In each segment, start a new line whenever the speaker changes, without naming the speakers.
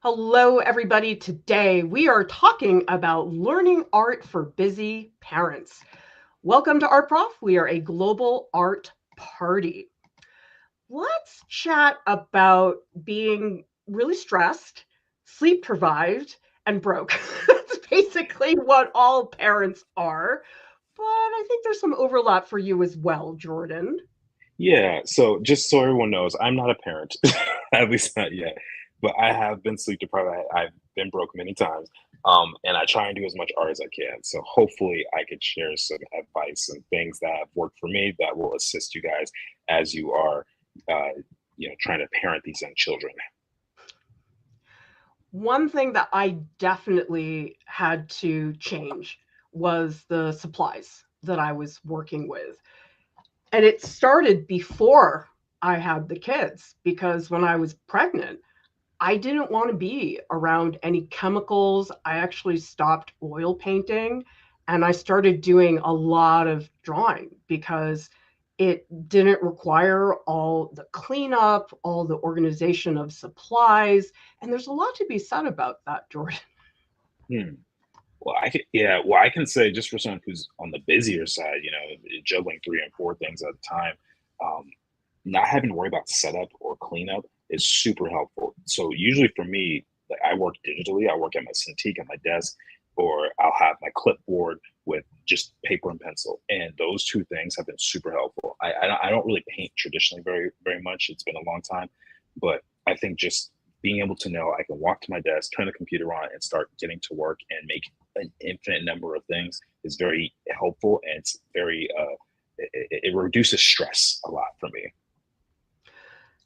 Hello, everybody. Today we are talking about learning art for busy parents. Welcome to Art Prof. We are a global art party. Let's chat about being really stressed, sleep deprived, and broke. That's basically what all parents are. But I think there's some overlap for you as well, Jordan.
Yeah, so just so everyone knows, I'm not a parent, at least not yet, but I have been sleep deprived. I've been broke many times, and I try and do as much art as I can. So hopefully, I could share some advice and things that have worked for me that will assist you guys as you are, uh, trying to parent these young children.
One thing that I definitely had to change was the supplies that I was working with. And it started before I had the kids because when I was pregnant, I didn't want to be around any chemicals. I actually stopped oil painting and I started doing a lot of drawing because it didn't require all the cleanup, all the organization of supplies. And there's a lot to be said about that, Jordan.
Hmm. Well, I can say just for someone who's on the busier side, juggling three and four things at a time, um, not having to worry about setup or cleanup is super helpful. So usually for me, like I work digitally, I work at my Cintiq at my desk, or I'll have my clipboard with just paper and pencil. And those two things have been super helpful. I don't really paint traditionally very much. It's been a long time, but I think just being able to know I can walk to my desk, turn the computer on, and start getting to work and make an infinite number of things is very helpful, and it's very it reduces stress a lot for me.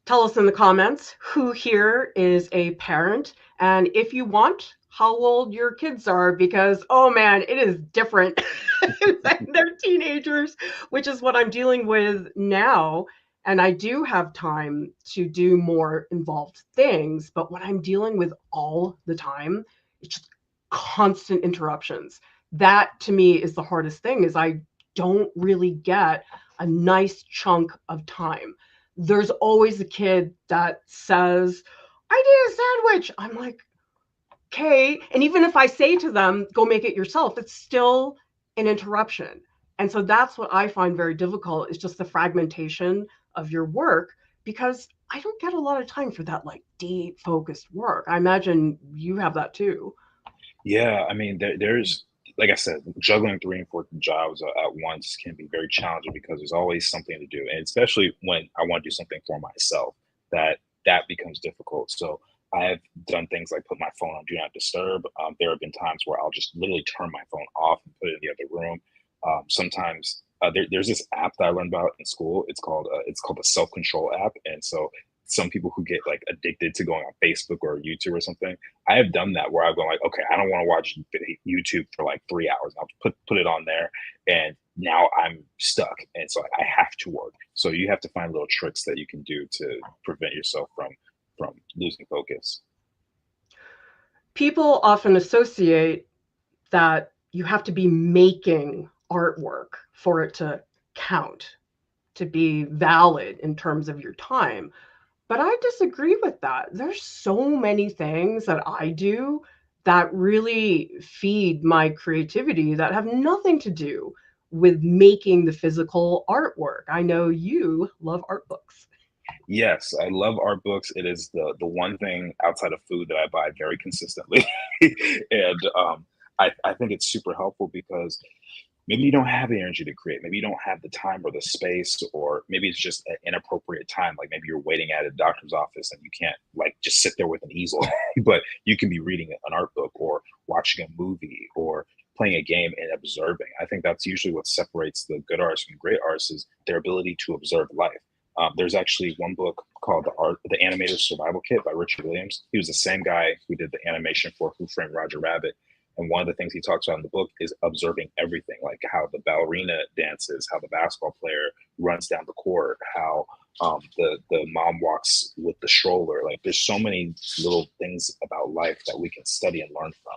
Tell us in the comments who here is a parent and if you want, how old your kids are because, oh man, it is different. They're teenagers, which is what I'm dealing with now. And I do have time to do more involved things. But what I'm dealing with all the time, it's just constant interruptions. That to me is the hardest thing is I don't really get a nice chunk of time. There's always a kid that says, I need a sandwich. I'm like, okay. And even if I say to them, go make it yourself, it's still an interruption. And so that's what I find very difficult is just the fragmentation of your work because I don't get a lot of time for that like deep focused work. I imagine you have that too.
Yeah, I mean, there's like I said, juggling three and four jobs at once can be very challenging because there's always something to do, and especially when I want to do something for myself, that becomes difficult. So I have done things like put my phone on do not disturb. There have been times where I'll just literally turn my phone off and put it in the other room. Sometimes there's this app that I learned about in school. It's called the self control app, and so some people who get like addicted to going on Facebook or YouTube or something, I have done that where I've gone like, okay, I don't want to watch YouTube for like 3 hours. I'll put it on there, and now I'm stuck, and so I have to work. So you have to find little tricks that you can do to prevent yourself from losing focus.
People often associate that you have to be making artwork for it to count, to be valid in terms of your time. But I disagree with that. There's so many things that I do that really feed my creativity that have nothing to do with making the physical artwork. I know you love art books.
Yes, I love art books. It is the one thing outside of food that I buy very consistently, and I think it's super helpful because maybe you don't have the energy to create, maybe you don't have the time or the space, or maybe it's just an inappropriate time, like maybe you're waiting at a doctor's office and you can't like just sit there with an easel, but you can be reading an art book or watching a movie or playing a game and observing. I think that's usually what separates the good artists from great artists is their ability to observe life. There's actually one book called the Animator's Survival Kit by Richard Williams. He was the same guy who did the animation for Who Framed Roger Rabbit. And one of the things he talks about in the book is observing everything, like how the ballerina dances, how the basketball player runs down the court, how the mom walks with the stroller. Like there's so many little things about life that we can study and learn from.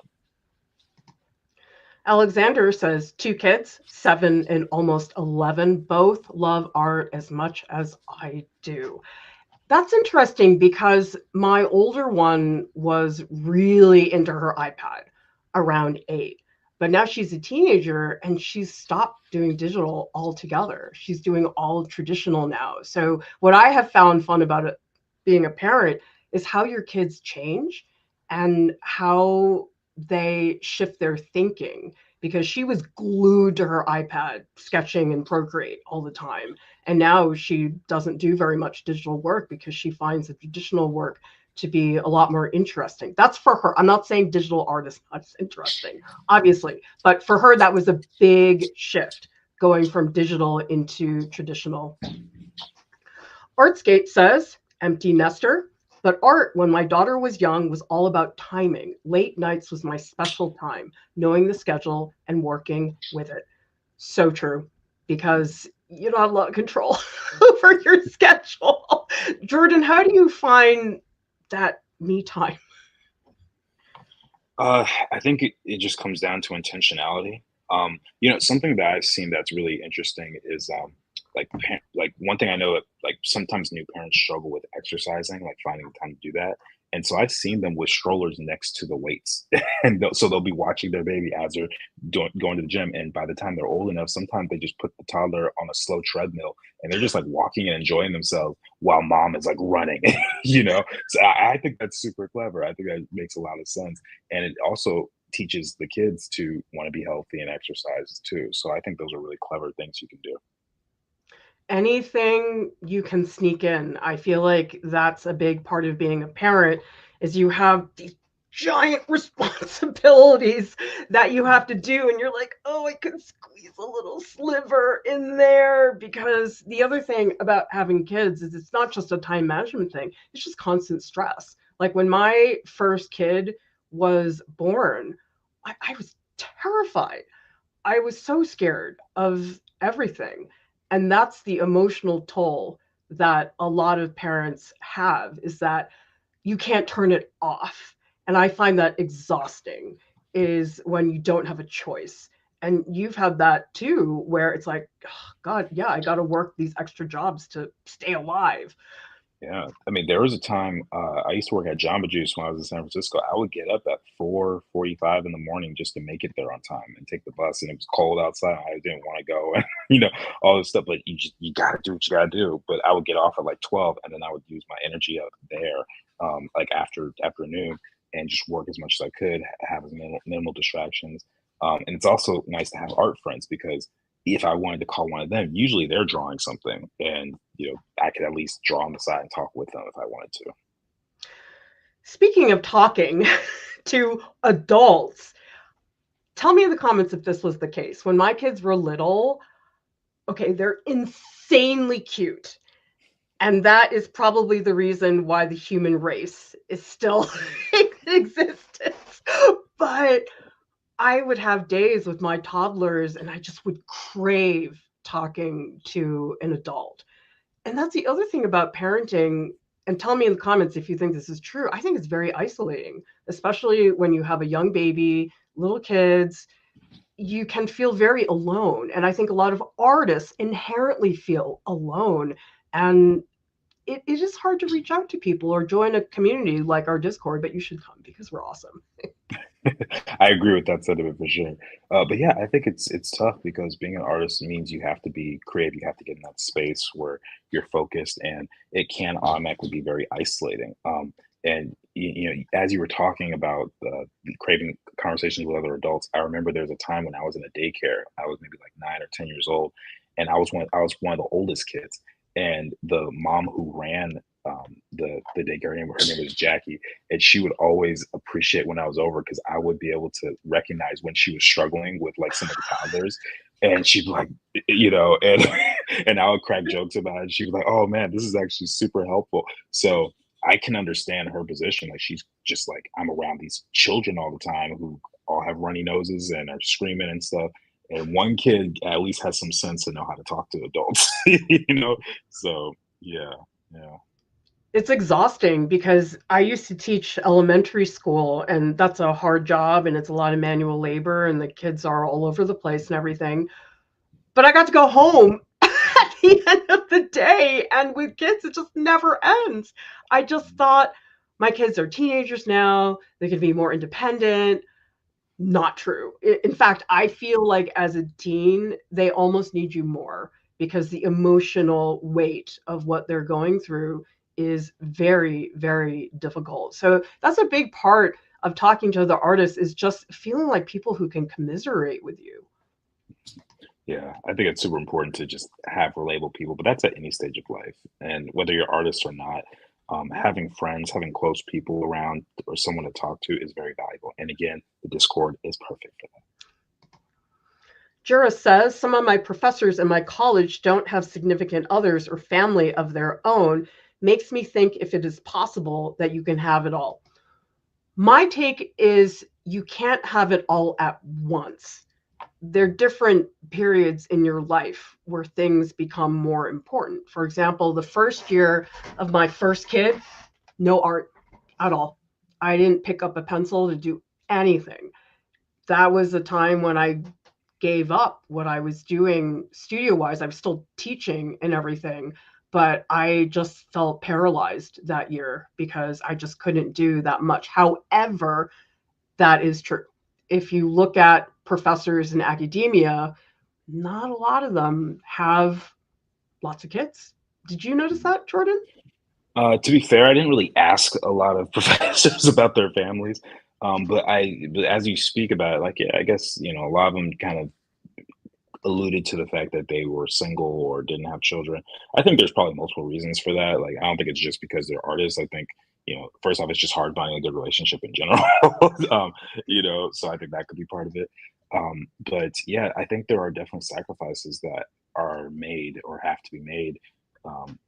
Alexander says 2 kids, 7 and almost 11, both love art as much as I do. That's interesting because my older one was really into her iPad around 8. But now she's a teenager and she's stopped doing digital altogether. She's doing all traditional now. So what I have found fun about it, being a parent, is how your kids change and how they shift their thinking, because she was glued to her iPad sketching and Procreate all the time. And now she doesn't do very much digital work because she finds the traditional work to be a lot more interesting. That's for her. I'm not saying digital art is not interesting, obviously, but for her, that was a big shift, going from digital into traditional. Artscape says, empty nester, but art when my daughter was young was all about timing. Late nights was my special time, knowing the schedule and working with it. So true, because you don't have a lot of control over your schedule. Jordan, how do you find that me time?
I think it just comes down to intentionality. Something that I've seen that's really interesting is like one thing I know that like sometimes new parents struggle with exercising, like finding the time to do that. And so I've seen them with strollers next to the weights, and so they'll be watching their baby as they're going to the gym. And by the time they're old enough, sometimes they just put the toddler on a slow treadmill, and they're just like walking and enjoying themselves while mom is like running. So I think that's super clever. I think that makes a lot of sense, and it also teaches the kids to want to be healthy and exercise too. So I think those are really clever things you can do.
Anything you can sneak in. I feel like that's a big part of being a parent, is you have these giant responsibilities that you have to do, and you're like, oh, I could squeeze a little sliver in there. Because the other thing about having kids is it's not just a time management thing, it's just constant stress. Like when my first kid was born, I was terrified. I was so scared of everything. And that's the emotional toll that a lot of parents have, is that you can't turn it off. And I find that exhausting, is when you don't have a choice. And you've had that too, where it's like, oh, God, yeah, I got to work these extra jobs to stay alive.
Yeah, I mean, there was a time I used to work at Jamba Juice when I was in San Francisco. I would get up at 4:45 in the morning just to make it there on time and take the bus. And it was cold outside. I didn't want to go, and all this stuff. But you got to do what you got to do. But I would get off at like 12, and then I would use my energy up there, like after afternoon, and just work as much as I could, have as minimal distractions. And it's also nice to have art friends, because if I wanted to call one of them, usually they're drawing something, and I could at least draw on the side and talk with them if I wanted to.
Speaking of talking to adults, tell me in the comments if this was the case. When my kids were little, okay, they're insanely cute. And that is probably the reason why the human race is still in existence. But I would have days with my toddlers and I just would crave talking to an adult. And that's the other thing about parenting. And tell me in the comments if you think this is true. I think it's very isolating, especially when you have a young baby, little kids. You can feel very alone. And I think a lot of artists inherently feel alone. And it is hard to reach out to people or join a community like our Discord, but you should come because we're awesome.
I agree with that sentiment for sure. But yeah, I think it's tough because being an artist means you have to be creative. You have to get in that space where you're focused, and it can automatically be very isolating. And as you were talking about craving conversations with other adults, I remember there was a time when I was in a daycare. I was maybe like 9 or 10 years old, and I was one of the oldest kids. And the mom who ran the daycare, her name was Jackie, and she would always appreciate when I was over, because I would be able to recognize when she was struggling with like some of the toddlers, and she'd be like, and and I would crack jokes about it. And she'd be like, "Oh man, this is actually super helpful." So I can understand her position. Like she's just like, I'm around these children all the time who all have runny noses and are screaming and stuff. And one kid at least has some sense to know how to talk to adults, So yeah, yeah.
It's exhausting because I used to teach elementary school, and that's a hard job and it's a lot of manual labor and the kids are all over the place and everything. But I got to go home at the end of the day. And with kids, it just never ends. I just thought my kids are teenagers now. They can be more independent. Not true. In fact, I feel like as a teen, they almost need you more because the emotional weight of what they're going through is very, very difficult. So that's a big part of talking to other artists, is just feeling like people who can commiserate with you.
Yeah, I think it's super important to just have relatable people, but that's at any stage of life. And whether you're artists or not, having friends, having close people around or someone to talk to is very valuable. And again, the Discord is perfect for that.
Jura says, some of my professors in my college don't have significant others or family of their own. Makes me think if it is possible that you can have it all. My take is you can't have it all at once. There are different periods in your life where things become more important. For example, the first year of my first kid, no art at all. I didn't pick up a pencil to do anything. That was the time when I gave up what I was doing studio wise. I was still teaching and everything, but I just felt paralyzed that year because I just couldn't do that much. However, that is true. If you look at professors in academia, not a lot of them have lots of kids. Did you notice that, Jordan?
To be fair, I didn't really ask a lot of professors about their families, but as you speak about it, like, yeah, I guess a lot of them kind of alluded to the fact that they were single or didn't have children. I think there's probably multiple reasons for that. Like, I don't think it's just because they're artists. I think, first off, it's just hard finding a good relationship in general. So I think that could be part of it. But yeah, I think there are definitely sacrifices that are made or have to be made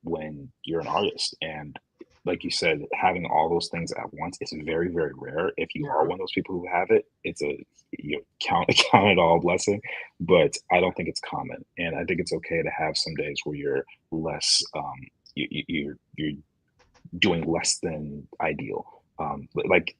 when you're an artist. And like you said, having all those things at once is very, very rare. If you are
Yeah.
one of those people who have it, it's a count it all blessing. But I don't think it's common, and I think it's okay to have some days where you're less, you're doing less than ideal. But like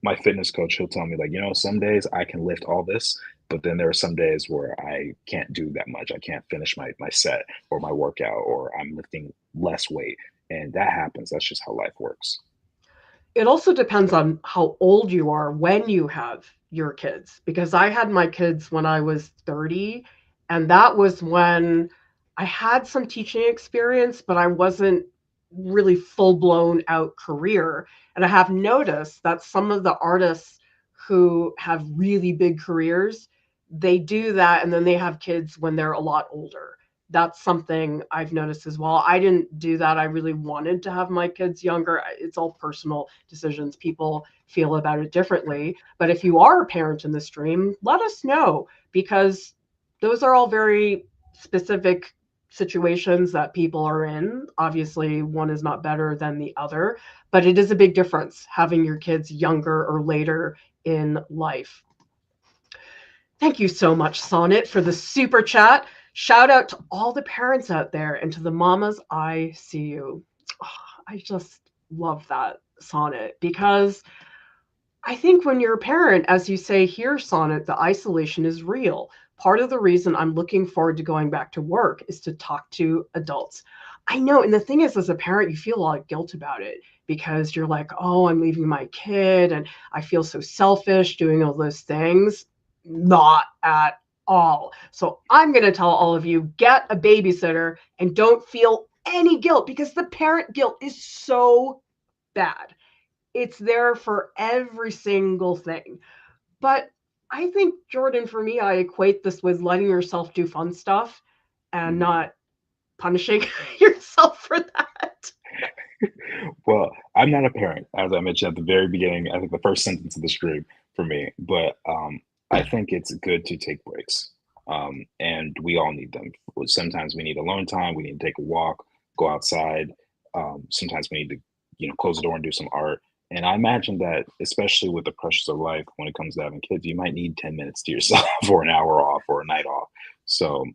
my fitness coach, he'll tell me like, some days I can lift all this, but then there are some days where I can't do that much. I can't finish my set or my workout, or I'm lifting less weight. And that happens. That's just how life works.
It also depends on how old you are when you have your kids, because I had my kids when I was 30, and that was when I had some teaching experience, but I wasn't really full blown out career. And I have noticed that some of the artists who have really big careers, they do that and then they have kids when they're a lot older. That's something I've noticed as well. I didn't do that. I really wanted to have my kids younger. It's all personal decisions. People feel about it differently. But if you are a parent in the stream, let us know, because those are all very specific situations that people are in. Obviously, one is not better than the other, but it is a big difference having your kids younger or later in life. Thank you so much, Sonnet, for the super chat. Shout out to all the parents out there and to the mamas. I see you. Oh, I just love that, Sonnet, because I think when you're a parent, as you say here, Sonnet, the isolation is real. Part of the reason I'm looking forward to going back to work is to talk to adults. I know. And the thing is, as a parent, you feel a lot of guilt about it because you're like, oh, I'm leaving my kid and I feel so selfish doing all those things. Not at all. So I'm going to tell all of you, get a babysitter and don't feel any guilt, because the parent guilt is so bad. It's there for every single thing. But I think, Jordan, for me, I equate this with letting yourself do fun stuff and
Mhm.
not punishing yourself for that.
Well, I'm not a parent, as I mentioned at the very beginning. I think the first sentence of the stream for me, but I think it's good to take breaks, and we all need them. Sometimes we need alone time. We need to take a walk, go outside. Sometimes we need to, close the door and do some art. And I imagine that, especially with the pressures of life, when it comes to having kids, you might need 10 minutes to yourself or an hour off or a night off. So,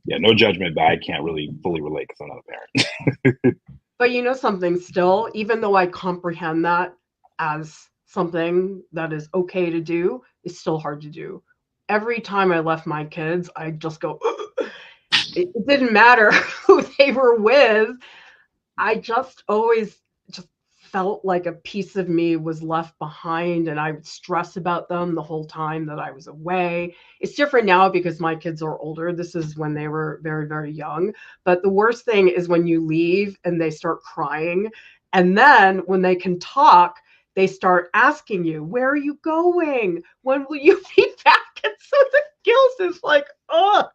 yeah, no judgment, but I can't really fully relate because I'm not a parent.
But you know something, still, even though I comprehend that as something that is okay to do, it's still hard to do. Every time I left my kids, I just go, it didn't matter who they were with. I just always just felt like a piece of me was left behind, and I would stress about them the whole time that I was away. It's different now because my kids are older. This is when they were very, very young. But the worst thing is when you leave and they start crying. And then when they can talk, they start asking you, where are you going? When will you be back? And so the guilt is like, oh,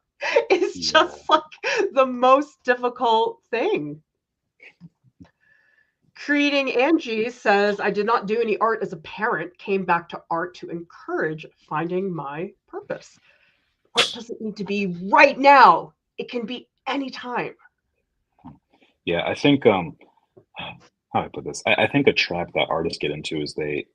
it's just like the most difficult thing. Creating Angie says, I did not do any art as a parent, came back to art to encourage finding my purpose. Art doesn't need to be right now. It can be anytime.
Yeah, I think how do I put this? I think a trap that artists get into is they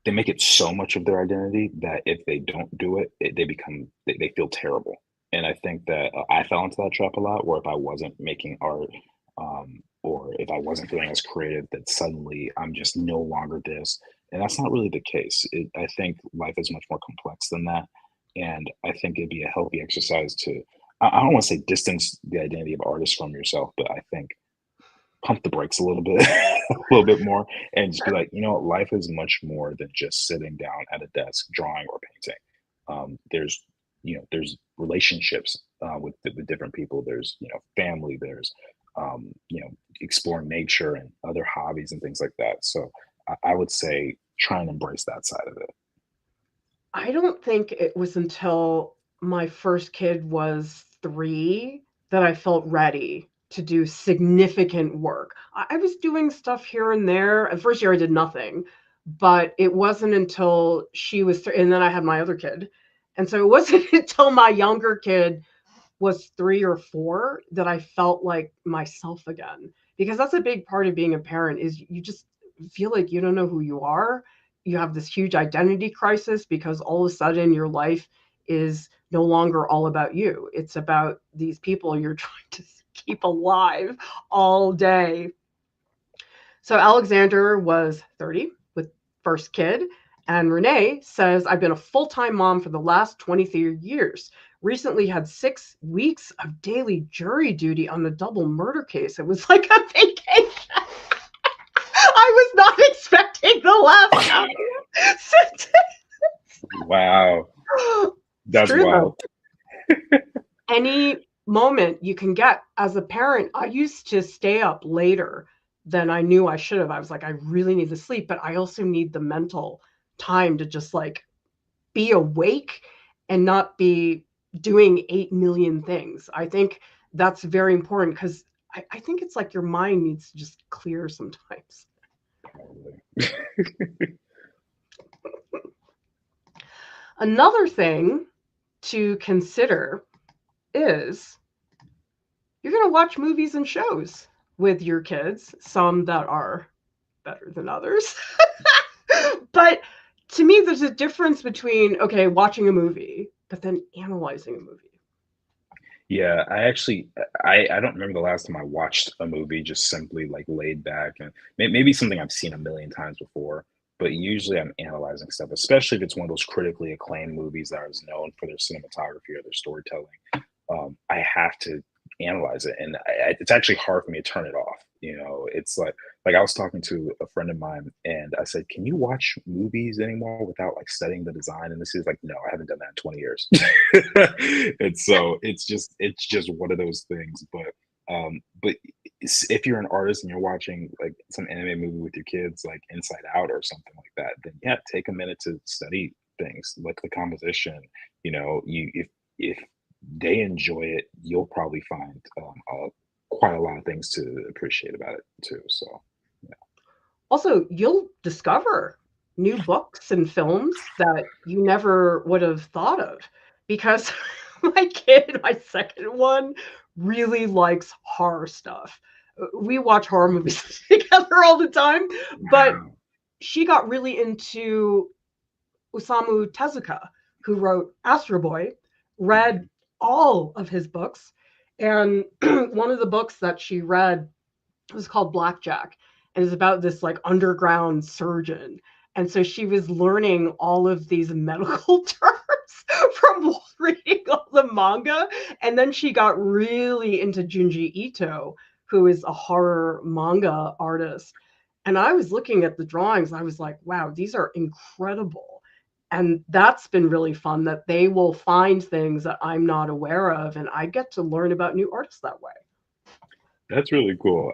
make it so much of their identity that if they don't do it, they feel terrible. And I think that I fell into that trap a lot, where if I wasn't making art, or if I wasn't feeling as creative, that suddenly I'm just no longer this. And that's not really the case. I think life is much more complex than that. And I think it'd be a healthy exercise to, I don't want to say distance the identity of artists from yourself, but I think pump the brakes a little bit, a little bit more, and just be like, you know what, life is much more than just sitting down at a desk drawing or painting. There's relationships with different people. There's family. There's exploring nature and other hobbies and things like that. So I would say try and embrace that side of it.
I don't think it was until my first kid was 3 that I felt ready to do significant work. I was doing stuff here and there. The first year I did nothing, but it wasn't until she was and then I had my other kid. And so it wasn't until my younger kid was 3 or 4 that I felt like myself again. Because that's a big part of being a parent is you just feel like you don't know who you are. You have this huge identity crisis because all of a sudden your life is no longer all about you. It's about these people you're trying to keep alive all day. So Alexander was 30 with first kid. And Renee says, I've been a full-time mom for the last 23 years. Recently had 6 weeks of daily jury duty on a double murder case. It was like a vacation. I was not expecting the last sentence.
Wow. That's wild.
Any moment you can get as a parent, I used to stay up later than I knew I should have. I was like, I really need to sleep, but I also need the mental time to just like be awake and not be doing 8 million things. I think that's very important because I think it's like your mind needs to just clear sometimes. Another thing to consider is you're going to watch movies and shows with your kids, some that are better than others. But to me, there's a difference between, okay, watching a movie, but then analyzing a movie.
Yeah, I don't remember the last time I watched a movie just simply like laid back, and maybe something I've seen a million times before, but usually I'm analyzing stuff, especially if it's one of those critically acclaimed movies that is known for their cinematography or their storytelling. I have to analyze it, and it's actually hard for me to turn it off. It's like I was talking to a friend of mine, and I said, "Can you watch movies anymore without like studying the design?" And this is like, "No, I haven't done that in 20 years." And so it's just one of those things. But if you're an artist and you're watching like some anime movie with your kids, like Inside Out or something like that, then yeah, take a minute to study things like the composition. If they enjoy it, you'll probably find quite a lot of things to appreciate about it too. So, yeah.
Also, you'll discover new books and films that you never would have thought of because my kid, my second one, really likes horror stuff. We watch horror movies together all the time, but she got really into Osamu Tezuka, who wrote Astro Boy, read all of his books. And one of the books that she read was called Blackjack, and it's about this like underground surgeon. And so she was learning all of these medical terms from reading all the manga. And then she got really into Junji Ito, who is a horror manga artist. And I was looking at the drawings. I was like, wow, these are incredible. And that's been really fun that they will find things that I'm not aware of. And I get to learn about new artists that way.
That's really cool.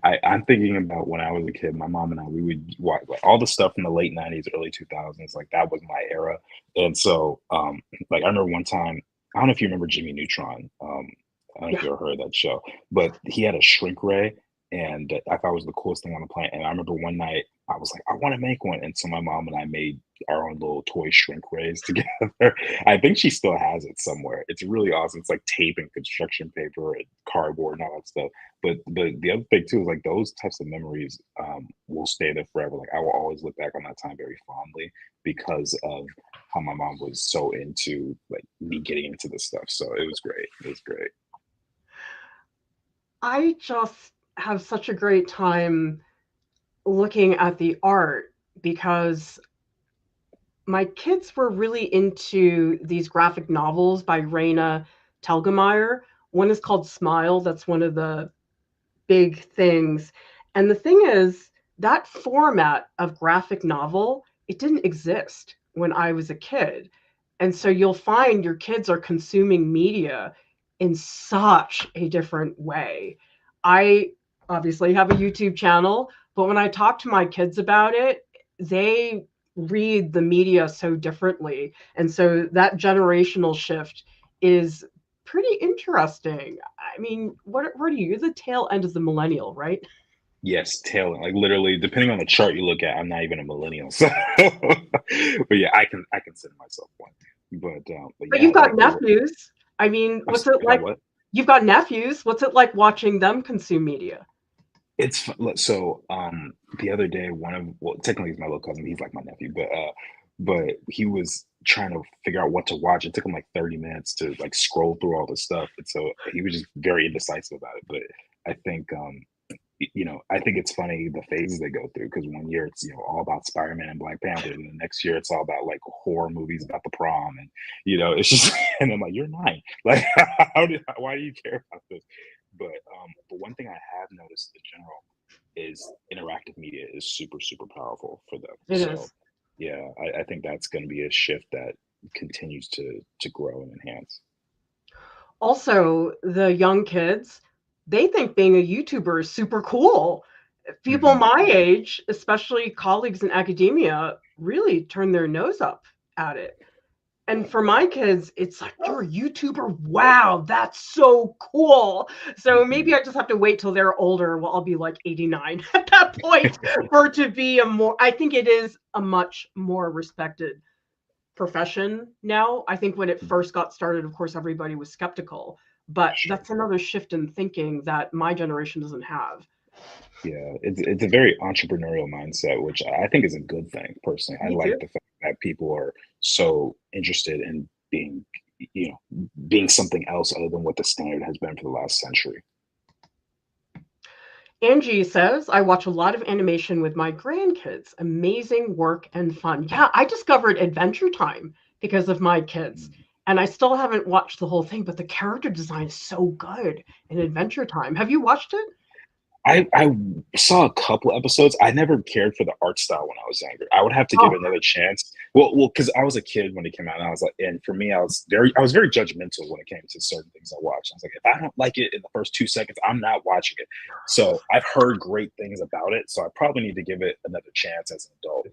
I'm thinking about when I was a kid, my mom and I, we would watch like all the stuff from the late 90s, early 2000s. Like that was my era. And so, like I remember one time, I don't know if you remember Jimmy Neutron. I don't know if you ever heard that show, but he had a shrink ray, and I thought it was the coolest thing on the planet. And I remember one night I was like, I want to make one. And so my mom and I made our own little toy shrink rays together. I think she still has it somewhere. It's really awesome. It's like tape and construction paper and cardboard and all that stuff. But the other thing too is like those types of memories will stay there forever. Like I will always look back on that time very fondly because of how my mom was so into like me getting into this stuff. So it was great. It was great.
I just have such a great time looking at the art because my kids were really into these graphic novels by Raina Telgemeier. One is called Smile. That's one of the big things. And the thing is, that format of graphic novel, it didn't exist when I was a kid. And so you'll find your kids are consuming media in such a different way. I obviously have a YouTube channel, but when I talk to my kids about it, they read the media so differently. And so that generational shift is pretty interesting. I mean, what are you? You're the tail end of the millennial, right?
Yes, tail end. Like literally, depending on the chart you look at, I'm not even a millennial. So, but yeah, I consider myself one. But
But
yeah,
you've got
like
nephews. I mean, what's it
I got
like?
what?
You've got nephews. What's it like watching them consume media?
So the other day, well, technically he's my little cousin. He's like my nephew, but he was trying to figure out what to watch. It took him like 30 minutes to like scroll through all the stuff, and so he was just very indecisive about it. But I think I think it's funny the phases they go through because one year it's all about Spider-Man and Black Panther, and the next year it's all about like horror movies about the prom, and it's just and I'm like, you're 9, like why do you care about this? But one thing I have noticed in general is interactive media is super super powerful for them.
It
So
is.
yeah, I think that's going to be a shift that continues to grow and enhance.
Also, the young kids, they think being a YouTuber is super cool. People
Hmm.
my age, especially colleagues in academia, really turn their nose up at it. And for my kids, it's like, you're a YouTuber? Wow, that's so cool. So maybe
Hmm.
I just have to wait till they're older. Well, I'll be like 89 at that point for it to be I think it is a much more respected profession now. I think when it first got started, of course, everybody was skeptical, but
Sure.
that's another shift in thinking that my generation doesn't have.
Yeah, it's a very entrepreneurial mindset, which I think is a good thing personally. I
Me
like
too.
the fact that people are so interested in being something else other than what the standard has been for the last century.
Angie says, I watch a lot of animation with my grandkids. Amazing work and fun. Yeah, I discovered Adventure Time because of my kids. And I still haven't watched the whole thing, but the character design is so good in Adventure Time. Have you watched it?
I saw a couple episodes. I never cared for the art style when I was younger. I would have to give
Oh,
it another chance. Well, because I was a kid when it came out, and I was like, and for me, I was very judgmental when it came to certain things I watched. I was like, if I don't like it in the first 2 seconds, I'm not watching it. So I've heard great things about it. So I probably need to give it another chance as an adult.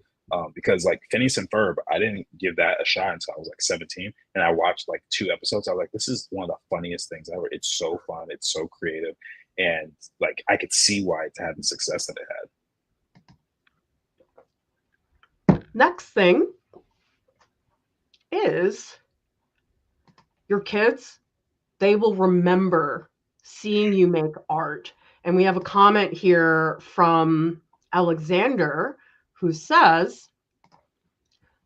Because like Phineas and Ferb, I didn't give that a shot until I was like 17, and I watched like 2 episodes. I was like, this is one of the funniest things ever. It's so fun. It's so creative and like I could see why it's had the success that it
next thing is your kids, they will remember seeing you make art. And we have a comment here from Alexander who says,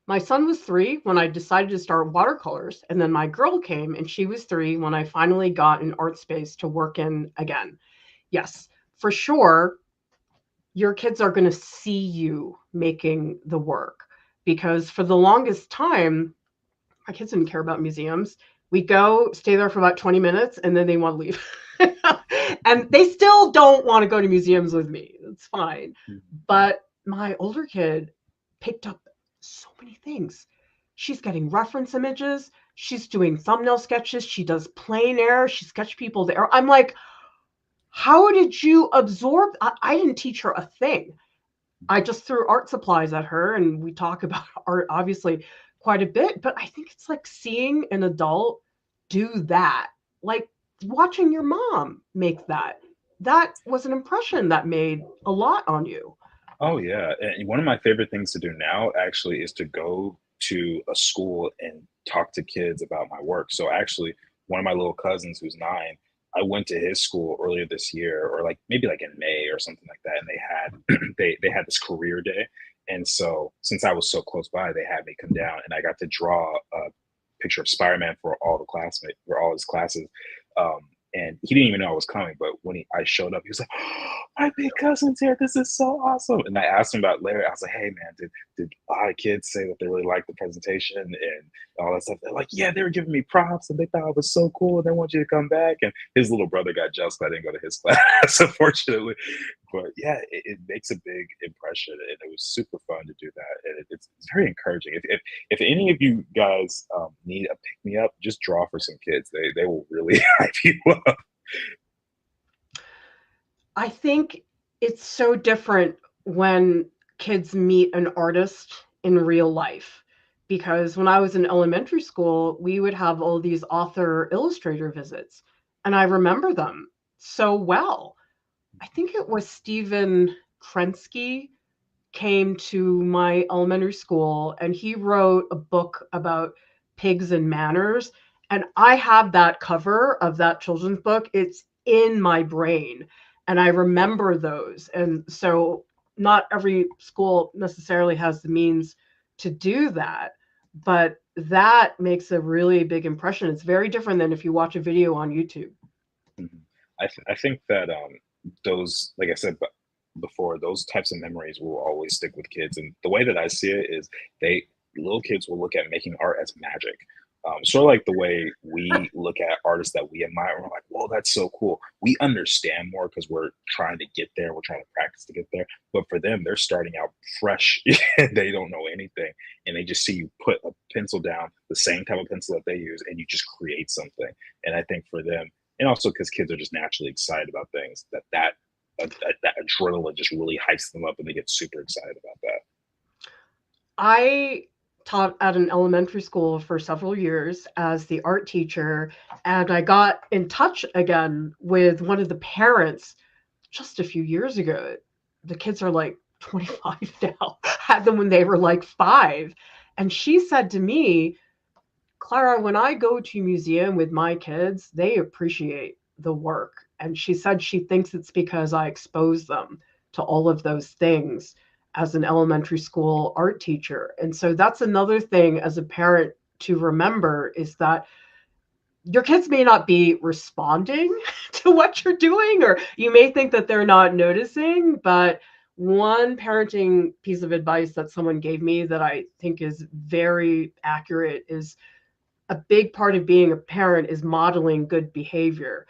my son was 3 when I decided to start watercolors, and then my girl came and she was 3 when I finally got an art space to work in again. Yes, for sure, your kids are going to see you making the work because for the longest time, my kids didn't care about museums. We go, stay there for about 20 minutes, and then they want to leave. And they still don't want to go to museums with me. It's fine. But my older kid picked up so many things. She's getting reference images. She's doing thumbnail sketches. She does plein air. She sketched people there. I'm like, how did you absorb? I didn't teach her a thing. I just threw art supplies at her, and we talk about art obviously quite a bit, but I think it's like seeing an adult do that, like watching your mom make that. That was an impression that made a lot on you.
Oh yeah, and one of my favorite things to do now actually is to go to a school and talk to kids about my work. So actually, one of my little cousins who's 9, I went to his school earlier this year, or like maybe like in May or something like that, and they had they had this career day. And so since I was so close by, they had me come down, and I got to draw a picture of Spider-Man for all the classmates for all his classes. Um, and he didn't even know I was coming, but when I showed up, he was like, "Oh, my big cousin's here. This is so awesome." And I asked him about Larry. I was like, "Hey man, did a lot of kids say that they really liked the presentation and all that stuff?" They're like, "Yeah, they were giving me props and they thought it was so cool and they want you to come back." And his little brother got jealous that I didn't go to his class, unfortunately. But yeah, it makes a big impression, and it was super fun to do that. And it's very encouraging. If any of you guys need a pick me up, just draw for some kids. They will really hype you up.
I think it's so different when kids meet an artist in real life. Because when I was in elementary school, we would have all these author illustrator visits, and I remember them so well. I think it was Stephen Krensky came to my elementary school, and he wrote a book about pigs and manners. And I have that cover of that children's book. It's in my brain. And I remember those. And so not every school necessarily has the means to do that, but that makes a really big impression. It's very different than if you watch a video on YouTube.
Mhm. I think that those, like I said before, those types of memories will always stick with kids. And the way that I see it is they little kids will look at making art as magic. Sort of like the way we look at artists that we admire, we're like, "Whoa, that's so cool." We understand more because we're trying to get there, we're trying to practice to get there. But for them, they're starting out fresh. They don't know anything, and they just see you put a pencil down, the same type of pencil that they use, and you just create something. And I think for them, and also because kids are just naturally excited about things, that adrenaline just really hypes them up, and they get super excited about that.
I taught at an elementary school for several years as the art teacher, and I got in touch again with one of the parents just a few years ago. The kids are like 25 now, had them when they were like 5. And she said to me, "Clara, when I go to a museum with my kids, they appreciate the work." And she said she thinks it's because I expose them to all of those things as an elementary school art teacher. And so that's another thing as a parent to remember is that your kids may not be responding to what you're doing, or you may think that they're not noticing, but one parenting piece of advice that someone gave me that I think is very accurate is a big part of being a parent is modeling good behavior,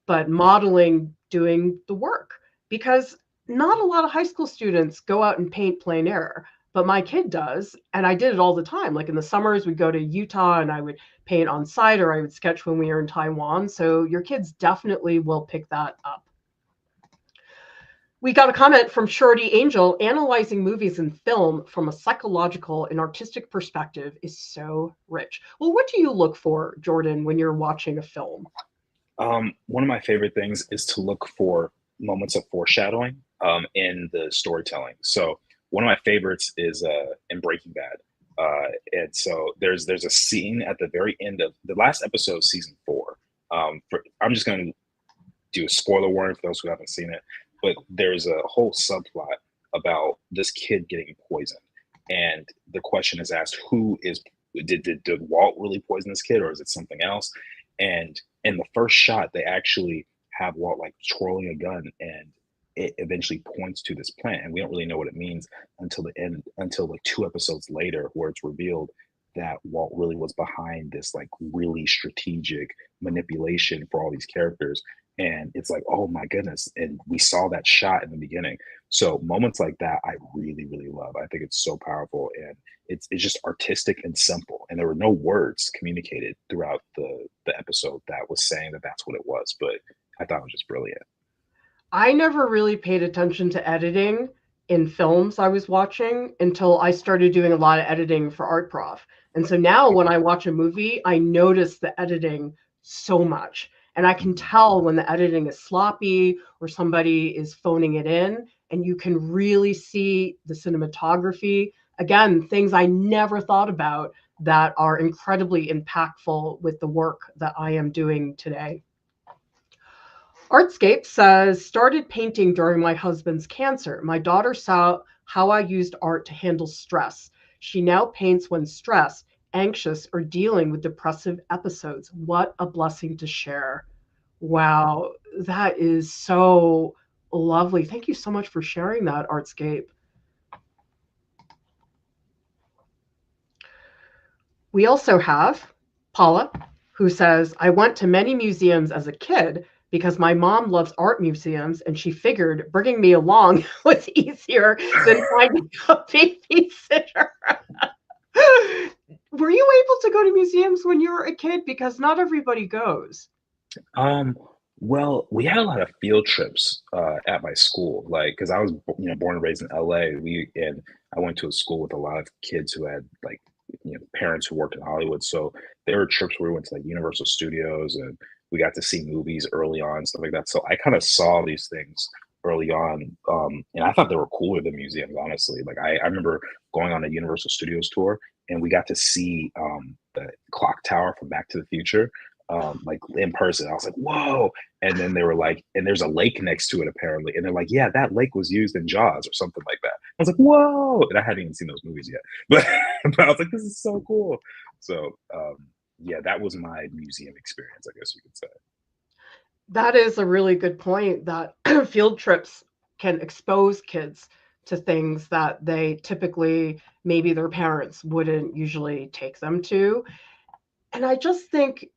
but modeling doing the work. Because not a lot of high school students go out and paint plein air, but my kid does. And I did it all the time. Like in the summers, we'd go to Utah and I would paint on site, or I would sketch when we were in Taiwan. So your kids definitely will pick that up. We got a comment from Shorty Angel. Analyzing movies and film from a psychological and artistic perspective is so rich. Well, what do you look for, Jordan, when you're watching a film?
One of my favorite things is to look for moments of foreshadowing in the storytelling. So one of my favorites is in Breaking Bad. And so there's a scene at the very end of the last episode of season 4. I'm just going to do a spoiler warning for those who haven't seen it, but there's a whole subplot about this kid getting poisoned, and the question is asked: did Walt really poison this kid, or is it something else? And in the first shot, they actually have Walt like twirling a gun, and it eventually points to this plant, and we don't really know what it means until the end, until like 2 episodes later, where it's revealed that Walt really was behind this like really strategic manipulation for all these characters. And it's like, oh my goodness. And we saw that shot in the beginning. So moments like that, I really, really love. I think it's so powerful, and it's just artistic and simple. And there were no words communicated throughout the episode that was saying that that's what it was. But I thought it was just brilliant.
I never really paid attention to editing in films I was watching until I started doing a lot of editing for Art Prof. And so now when I watch a movie, I notice the editing so much. And I can
Mhm.
tell when the editing is sloppy or somebody is phoning it in, and you can really see the cinematography. Again, things I never thought about that are incredibly impactful with the work that I am doing today. Artscape says, started painting during my husband's cancer. My daughter saw how I used art to handle stress. She now paints when stressed, anxious, or dealing with depressive episodes. What a blessing to share. Wow, that is so lovely. Thank you so much for sharing that, Artscape. We also have Paula, who says, I went to many museums as a kid because my mom loves art museums, and she figured bringing me along was easier than finding a babysitter. Were you able to go to museums when you were a kid? Because not everybody goes.
Um, well, we had a lot of field trips at my school, like because I was, born and raised in LA. And I went to a school with a lot of kids who had like, parents who worked in Hollywood. So there were trips where we went to like Universal Studios, and we got to see movies early on, stuff like that. So I kind of saw these things early on, and I thought they were cooler than museums, honestly. Like I remember going on a Universal Studios tour, and we got to see the clock tower from Back to the Future like in person. I was like, whoa. And then they were like, and there's a lake next to it apparently. And they're like, yeah, that lake was used in Jaws or something like that. I was like, whoa. And I hadn't even seen those movies yet. But, but I was like, this is so cool. So yeah, that was my museum experience, I guess you could say.
That is a really good point that field trips can expose kids to things that they typically, maybe their parents wouldn't usually take them to. And I just think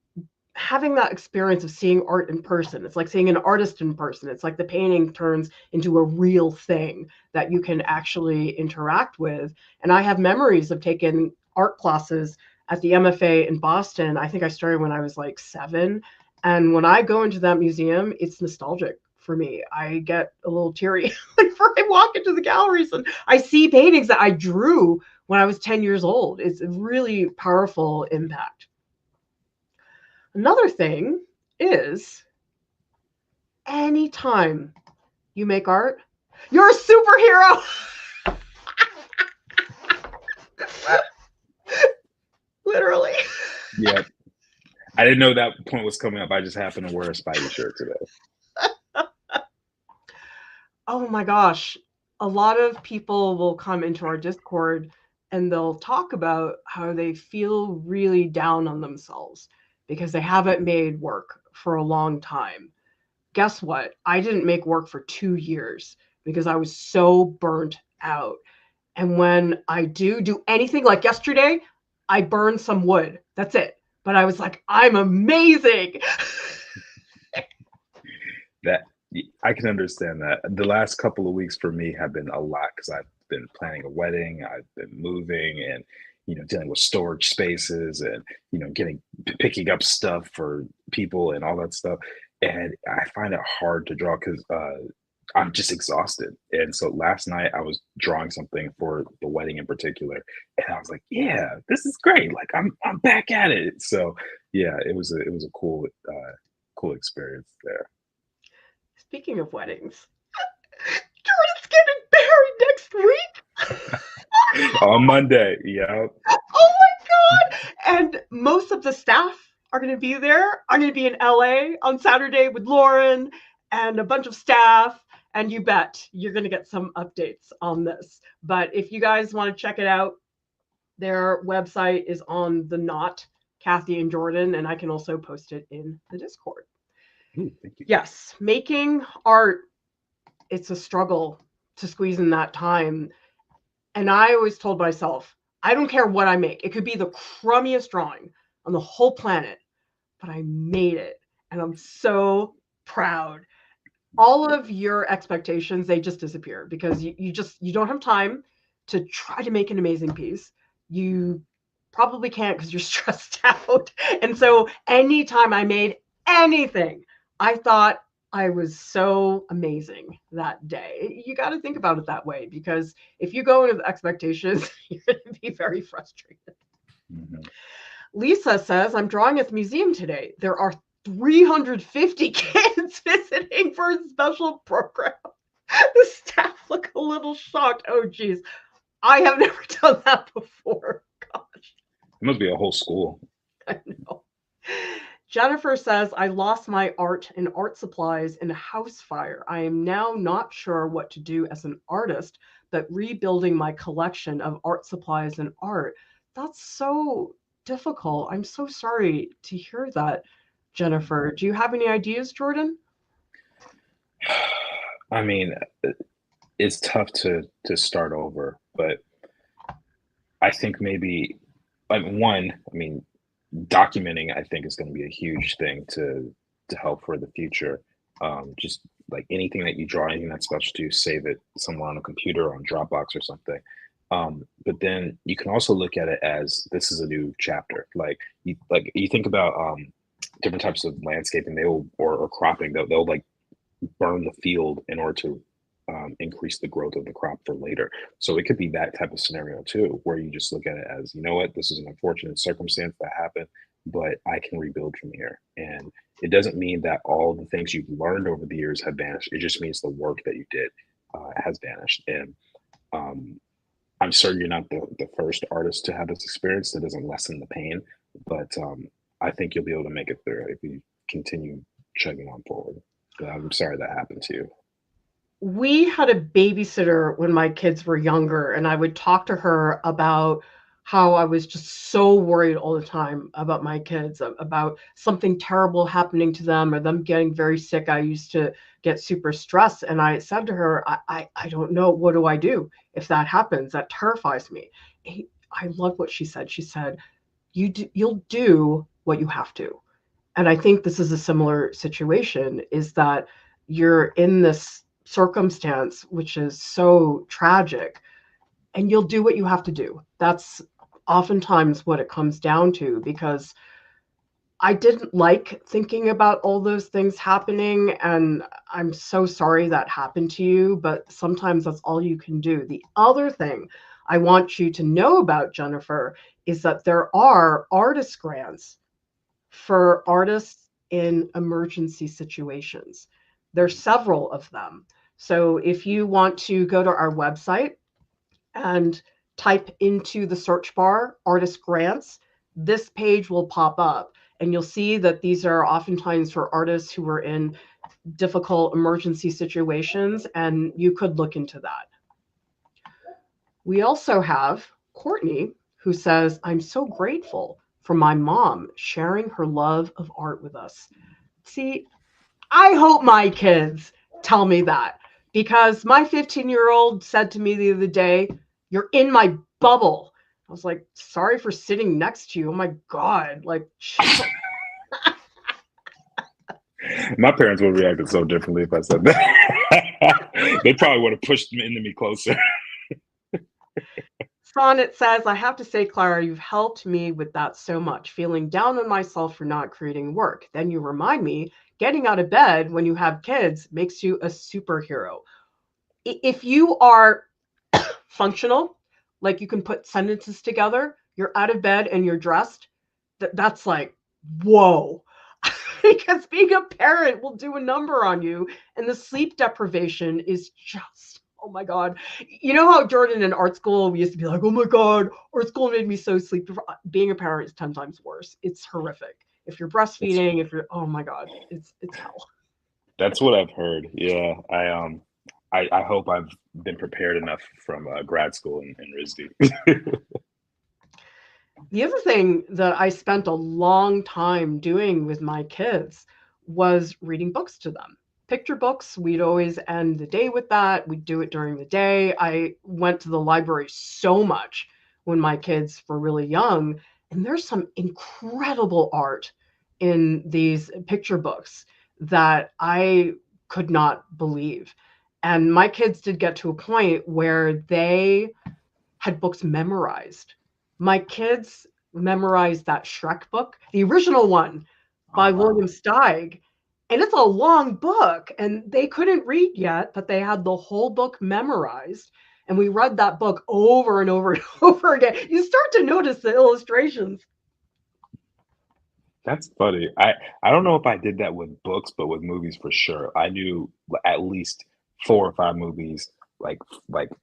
having that experience of seeing art in person, it's like seeing an artist in person. It's like the painting turns into a real thing that you can actually interact with. And I have memories of taking art classes at the MFA in Boston. I think I started when I was like 7. And when I go into that museum, it's nostalgic for me. I get a little teary whenever I walk into the galleries and I see paintings that I drew when I was 10 years old. It's a really powerful impact. Another thing is anytime you make art, you're a superhero. Literally.
Yeah. I didn't know that point was coming up. I just happened to wear a Spidey shirt today.
Oh my gosh. A lot of people will come into our Discord and they'll talk about how they feel really down on themselves because they haven't made work for a long time. Guess what? I didn't make work for 2 years because I was so burnt out. And when I do anything, like yesterday, I burned some wood. That's it. But I was like, I'm amazing.
That I can understand that. The last couple of weeks for me have been a lot because I've been planning a wedding, I've been moving, and dealing with storage spaces, and getting picking up stuff for people and all that stuff. And I find it hard to draw because I'm just exhausted. And so last night I was drawing something for the wedding in particular, and I was like, "Yeah, this is great! Like I'm back at it." So yeah, it was a cool experience there.
Speaking of weddings, Jordan's getting married next week.
On Monday, yeah.
Oh my God. And most of the staff are going to be there. I'm going to be in LA on Saturday with Lauren and a bunch of staff. And you bet you're going to get some updates on this. But if you guys want to check it out, their website is on the Knot, Kathy and Jordan, and I can also post it in the Discord.
Ooh, thank you.
Yes, making art, it's a struggle to squeeze in that time. And I always told myself, I don't care what I make. It could be the crummiest drawing on the whole planet, but I made it. And I'm so proud. All of your expectations, they just disappear because you don't have time to try to make an amazing piece. You probably can't because you're stressed out. And so anytime I made anything, I thought I was so amazing that day. You got to think about it that way, because if you go into the expectations, you're going to be very frustrated.
Mm-hmm.
Lisa says, I'm drawing at the museum today. There are 350 kids visiting for a special program. The staff look a little shocked. Oh, geez. I have never done that before. Gosh.
It must be a whole school.
I know. Jennifer says, I lost my art and art supplies in a house fire. I am now not sure what to do as an artist, but rebuilding my collection of art supplies and art. That's so difficult. I'm so sorry to hear that, Jennifer. Do you have any ideas, Jordan?
I mean, it's tough to start over, but I think maybe, like, one, I mean, documenting, I think, is going to be a huge thing to help for the future. Just like anything that you draw, anything that's special to you, save it somewhere on a computer or on Dropbox or something. But then you can also look at it as this is a new chapter. Like you think about different types of landscaping, or cropping. They'll like burn the field in order to increase the growth of the crop for later. So it could be that type of scenario too, where you just look at it as, you know what, this is an unfortunate circumstance that happened, but I can rebuild from here. And it doesn't mean that all the things you've learned over the years have vanished. It just means the work that you did has vanished. And I'm certain you're not the first artist to have this experience. That doesn't lessen the pain, but I think you'll be able to make it through if you continue chugging on forward. But I'm sorry that happened to you.
We had a babysitter when my kids were younger, and I would talk to her about how I was just so worried all the time about my kids, about something terrible happening to them or them getting very sick. I used to get super stressed, and I said to her, I don't know, what do I do if that happens? That terrifies me. I love what she said. She said, you'll do what you have to. And I think this is a similar situation, is that you're in this circumstance which is so tragic, and you'll do what you have to do. That's oftentimes what it comes down to, because I didn't like thinking about all those things happening, and I'm so sorry that happened to you, but sometimes that's all you can do. The other thing I want you to know about, Jennifer, is that there are artist grants for artists in emergency situations. There's several of them. So if you want to go to our website and type into the search bar artist grants, this page will pop up, and you'll see that these are oftentimes for artists who are in difficult emergency situations, and you could look into that. We also have Courtney, who says, I'm so grateful for my mom sharing her love of art with us. See, I hope my kids tell me that, because my 15-year-old said to me the other day, you're in my bubble. I was like, sorry for sitting next to you. Oh my God. Like,
my parents would have reacted so differently if I said that. They probably would have pushed me into me closer.
Sonnet says, I have to say, Clara, you've helped me with that so much, feeling down on myself for not creating work. Then you remind me, getting out of bed when you have kids makes you a superhero. If you are functional, like you can put sentences together, you're out of bed and you're dressed, that's like, whoa. Because being a parent will do a number on you, and the sleep deprivation is just, oh my God. You know how, Jordan, in art school, we used to be like, oh my God, art school made me so sleep deprived. Being a parent is 10 times worse. It's horrific. If you're breastfeeding, if you're, oh my God, it's hell.
That's what I've heard. Yeah. I hope I've been prepared enough from grad school in RISD.
The other thing that I spent a long time doing with my kids was reading books to them. Picture books, we'd always end the day with that. We'd do it during the day. I went to the library so much when my kids were really young. And there's some incredible art in these picture books that I could not believe. And my kids did get to a point where they had books memorized. My kids memorized that Shrek book, the original one by William Steig. And it's a long book, and they couldn't read yet, but they had the whole book memorized. And we read that book over and over and over again. You start to notice the illustrations.
That's funny. I don't know if I did that with books, but with movies for sure. I knew at least 4 or 5 movies, like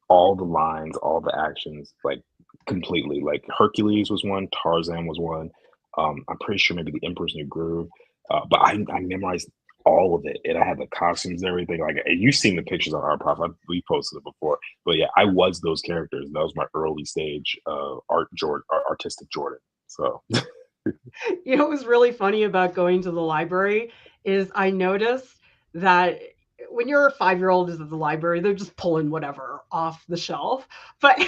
all the lines, all the actions, like completely. Like Hercules was one, Tarzan was one. I'm pretty sure maybe The Emperor's New Groove. But I memorized all of it, and I had the costumes and everything. Like you've seen the pictures on our Prof. We posted it before, but yeah, I was those characters. That was my early stage artistic Jordan. So.
You know what was really funny about going to the library is I noticed that when you're a 5-year-old is at the library, they're just pulling whatever off the shelf. But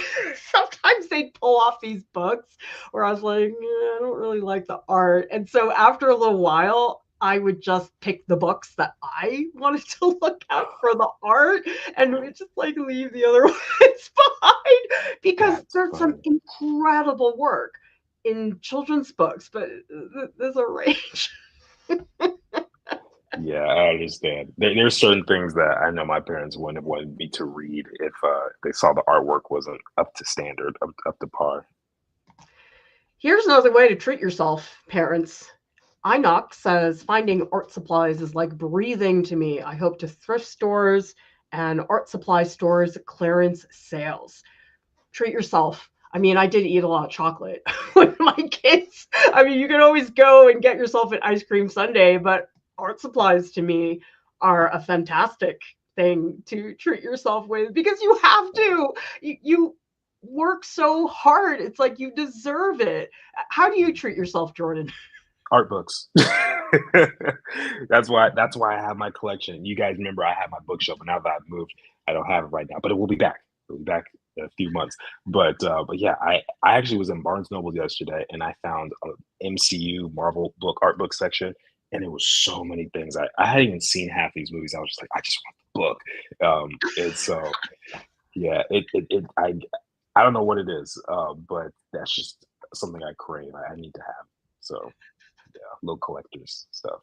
sometimes they'd pull off these books where I was like, I don't really like the art. And so after a little while, I would just pick the books that I wanted to look at for the art and we'd just like leave the other ones behind because there's some incredible work in children's books, but there's a range.
Yeah, I understand. There's certain things that I know my parents wouldn't have wanted me to read if they saw the artwork wasn't up to standard, up to par.
Here's another way to treat yourself, parents. Inox says finding art supplies is like breathing to me. I hope to thrift stores and art supply stores clearance sales. Treat yourself. I mean, I did eat a lot of chocolate with my kids. I mean, you can always go and get yourself an ice cream sundae, but art supplies to me are a fantastic thing to treat yourself with because you have to. You work so hard. It's like you deserve it. How do you treat yourself, Jordan?
Art books. That's why I have my collection. You guys remember I had my bookshelf, and now that I've moved, I don't have it right now, but it will be back. It'll be back in a few months. But yeah, I actually was in Barnes Noble yesterday, and I found a MCU Marvel art book section, and it was so many things. I hadn't even seen half these movies. I was just like, I just want the book. And so yeah, I don't know what it is, but that's just something I crave. I need to have. So yeah, little collectors stuff.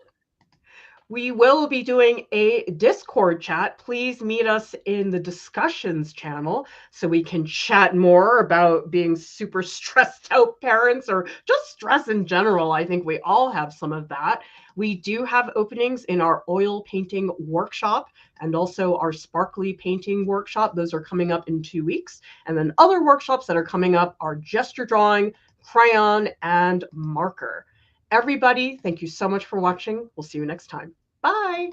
We will be doing a Discord chat. Please meet us in the discussions channel so we can chat more about being super stressed out parents or just stress in general. I think we all have some of that. We do have openings in our oil painting workshop and also our sparkly painting workshop. Those are coming up in 2 weeks. And then other workshops that are coming up are gesture drawing, crayon, and marker. Everybody, thank you so much for watching. We'll see you next time. Bye.